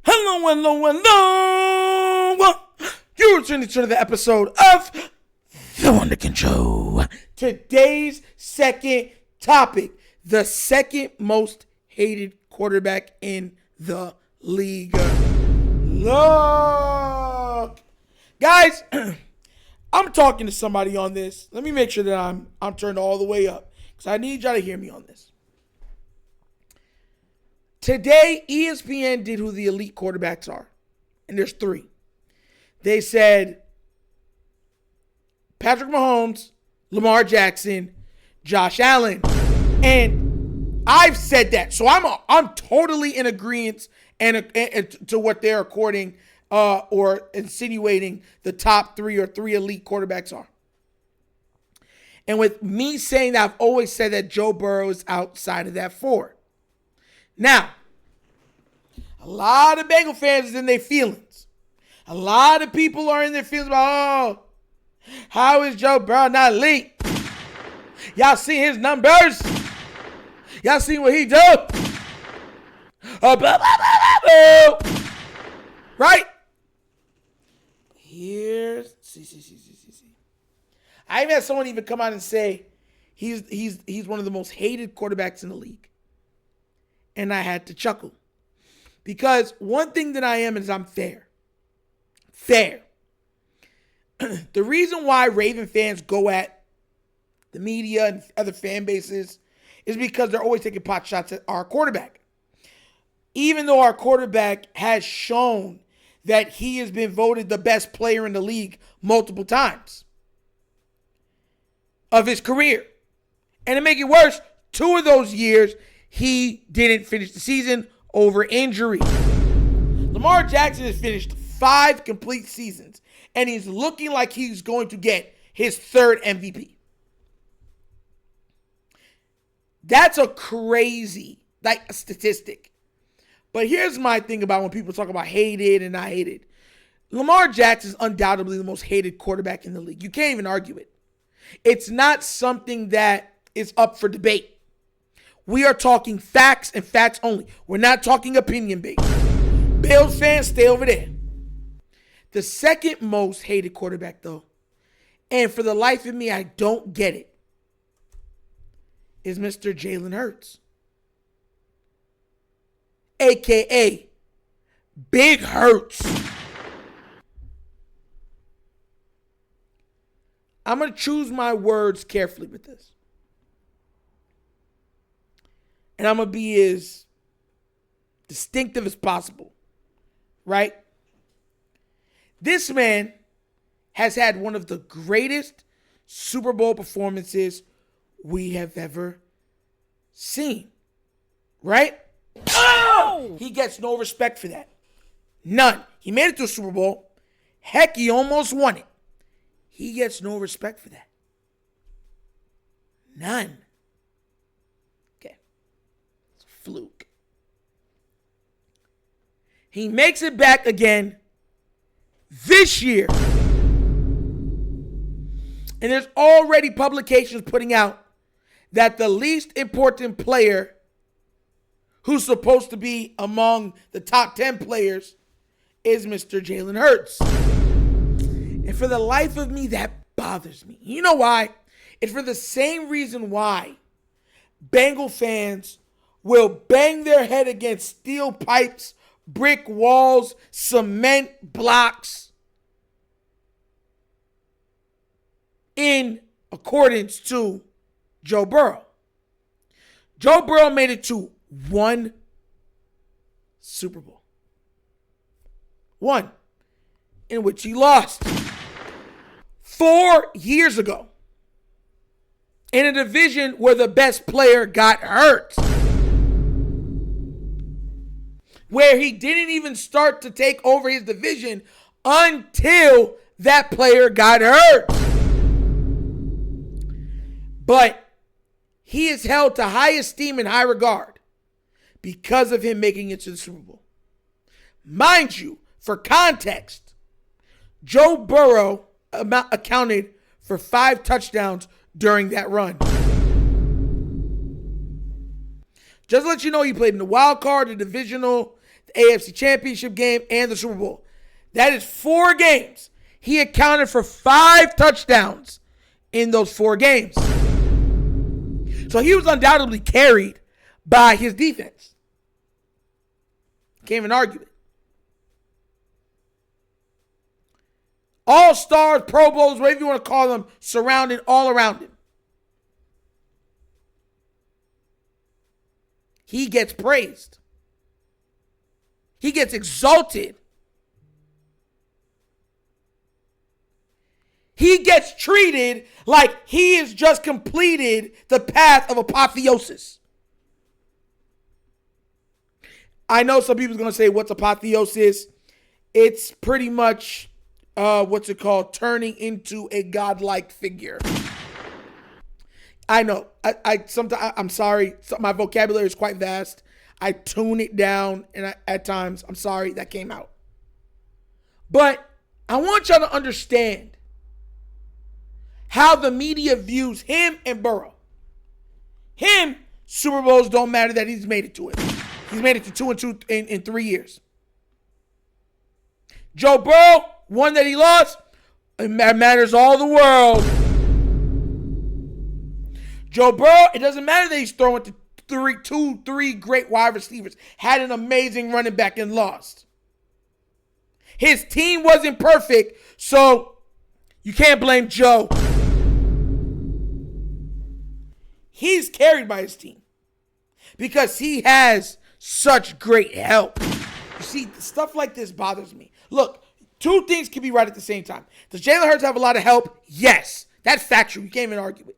Hello, hello, hello. You're tuning to the episode of TheWunderkindShow. Today's second topic, the second most hated quarterback in the league. Look. Guys, I'm talking to somebody on this. Let me make sure that I'm turned all the way up because I need y'all to hear me on this. Today, ESPN did who the elite quarterbacks are, and there's three. They said Patrick Mahomes, Lamar Jackson, Josh Allen, and I've said that, so I'm totally in agreement and to what they're according or insinuating the top three or three elite quarterbacks are. And with me saying that, I've always said that Joe Burrow is outside of that four. Now, a lot of Bengal fans is in their feelings. A lot of people are in their feelings about, how is Joe Burrow not elite? Y'all see his numbers? Y'all see what he do? Blah, blah, blah, blah, blah. Right? Here's, see. I even had someone even come out and say he's one of the most hated quarterbacks in the league. And I had to chuckle. Because one thing that I am is I'm fair. Fair. The reason why Raven fans go at the media and other fan bases is because they're always taking pot shots at our quarterback. Even though our quarterback has shown that he has been voted the best player in the league multiple times of his career. And to make it worse, 2 of those years, he didn't finish the season over injury. Lamar Jackson has finished 5 complete seasons, and he's looking like he's going to get his 3rd MVP. That's a crazy statistic. But here's my thing about when people talk about hated and not hated. Lamar Jackson is undoubtedly the most hated quarterback in the league. You can't even argue it. It's not something that is up for debate. We are talking facts and facts only. We're not talking opinion-based. Bills fans, stay over there. The second most hated quarterback, though, and for the life of me, I don't get it, is Mr. Jalen Hurts. A.K.A. Big Hurts. I'm going to choose my words carefully with this. And I'm going to be as distinctive as possible, right? This man has had one of the greatest Super Bowl performances we have ever seen, right? Oh! He gets no respect for that. None. He made it to a Super Bowl. Heck, he almost won it. He gets no respect for that. None. Fluke. He makes it back again this year. And there's already publications putting out that the least important player who's supposed to be among the top 10 players is Mr. Jalen Hurts. And for the life of me, that bothers me. You know why? It's for the same reason why Bengal fans will bang their head against steel pipes, brick walls, cement blocks in accordance to Joe Burrow. Joe Burrow made it to 1 Super Bowl. 1, in which he lost 4 years ago in a division where the best player got hurt, where he didn't even start to take over his division until that player got hurt. But he is held to high esteem and high regard because of him making it to the Super Bowl. Mind you, for context, Joe Burrow accounted for 5 touchdowns during that run. Just to let you know, he played in the wild card, the divisional, the AFC Championship game, and the Super Bowl. That is 4 games. He accounted for 5 touchdowns in those 4 games. So he was undoubtedly carried by his defense. Can't even argue it. All-stars, Pro Bowls, whatever you want to call them, surrounded all around him. He gets praised. He gets exalted. He gets treated like he has just completed the path of apotheosis. I know some people's going to say, what's apotheosis? It's pretty much, turning into a godlike figure. I know. Sometimes, I'm sorry. My vocabulary is quite vast. I tune it down, and at times, I'm sorry, that came out. But I want y'all to understand how the media views him and Burrow. Him, Super Bowls don't matter that he's made it to it. He's made it to 2-2 in 3 years. Joe Burrow, one that he lost, it matters all the world. Joe Burrow, it doesn't matter that he's throwing to 3 great wide receivers, had an amazing running back and lost. His team wasn't perfect, so you can't blame Joe. He's carried by his team because he has such great help. You see, stuff like this bothers me. Look, 2 things can be right at the same time. Does Jalen Hurts have a lot of help? Yes. That's factual. You can't even argue it.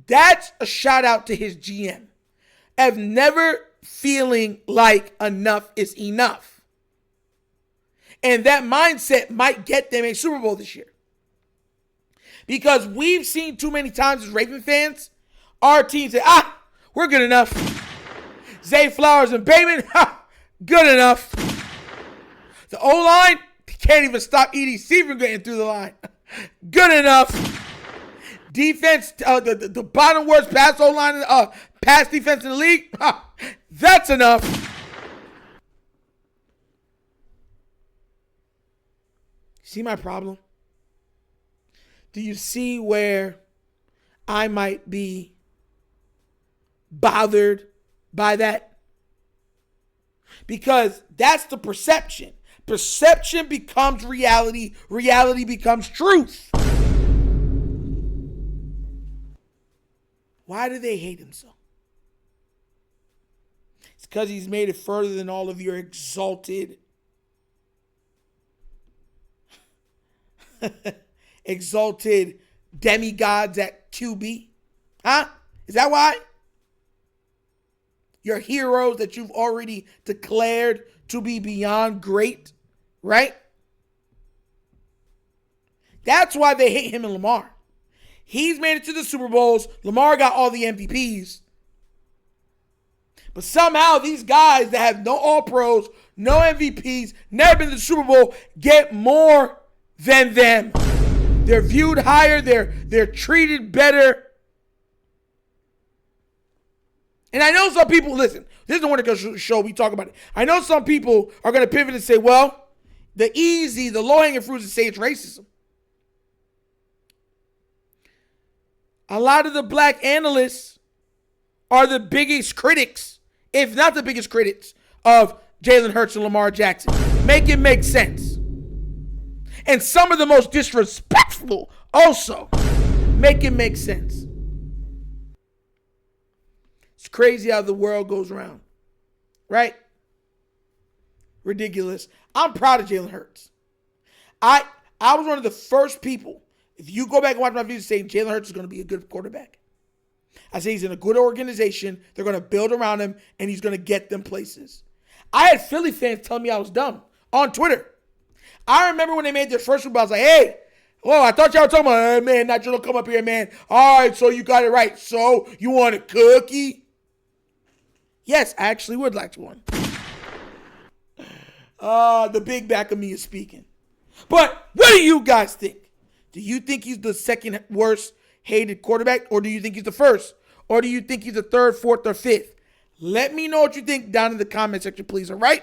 That's a shout out to his GM of never feeling like enough is enough. And that mindset might get them a Super Bowl this year. Because we've seen too many times as Raven fans, our team say, we're good enough. Zay Flowers and Bateman, good enough. The O-line can't even stop EDC from getting through the line. Good enough. Defense, the bottom worst pass O-line, pass defense in the league, that's enough. See my problem? Do you see where I might be bothered by that? Because that's the perception. Perception becomes reality. Reality becomes truth. Why do they hate him so? It's because he's made it further than all of your exalted demigods at QB. Huh? Is that why? Your heroes that you've already declared to be beyond great, right? That's why they hate him and Lamar. He's made it to the Super Bowls. Lamar got all the MVPs. But somehow these guys that have no All-Pros, no MVPs, never been to the Super Bowl, get more than them. They're viewed higher. They're treated better. And I know some people, listen, this is the Wonderkind Show, we talk about it. I know some people are going to pivot and say, well, the low-hanging fruit is to say it's racism. A lot of the black analysts are the biggest critics, if not the biggest critics, of Jalen Hurts and Lamar Jackson. Make it make sense. And some of the most disrespectful also. Make it make sense. It's crazy how the world goes around. Right? Ridiculous. I'm proud of Jalen Hurts. I was one of the first people, if you go back and watch my videos, saying Jalen Hurts is going to be a good quarterback. I say he's in a good organization. They're going to build around him, and he's going to get them places. I had Philly fans tell me I was dumb on Twitter. I remember when they made their first Super Bowl, I was like, hey, whoa, I thought y'all were talking about, hey, man, not you don't come up here, man. All right, so you got it right. So you want a cookie? Yes, I actually would like one. The big back of me is speaking. But what do you guys think? Do you think he's the second worst hated quarterback, or do you think he's the first? Or do you think he's the third, fourth, or fifth? Let me know what you think down in the comment section, please, all right?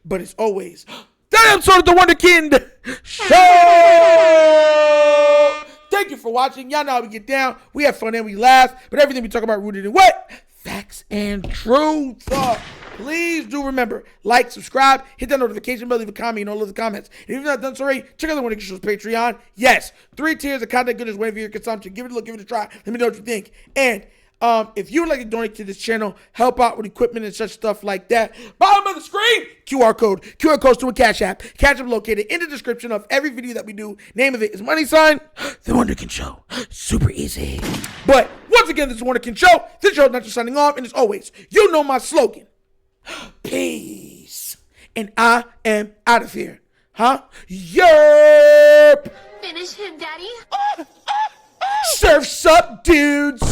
But as always, that episode of The Wunderkind Show. Thank you for watching. Y'all know how we get down. We have fun and we laugh. But everything we talk about rooted in what? Facts and truth. Please do remember, like, subscribe, hit that notification bell, leave a comment in all of the comments. And if you've not done so already, check out The Wunderkind Show's Patreon. Yes, 3 tiers of content goodness waiting for your consumption. Give it a look, give it a try. Let me know what you think. And if you would like to donate to this channel, help out with equipment and such stuff like that, bottom of the screen, QR code. QR code's to a Cash App. Cash App located in the description of every video that we do. Name of it is money sign, The Wunderkind Show. Super easy. But once again, this is The Wunderkind Show. This show is not just signing off. And as always, you know my slogan. Peace. And I am out of here. Yerp. Finish him, Daddy. Surf's up, dudes.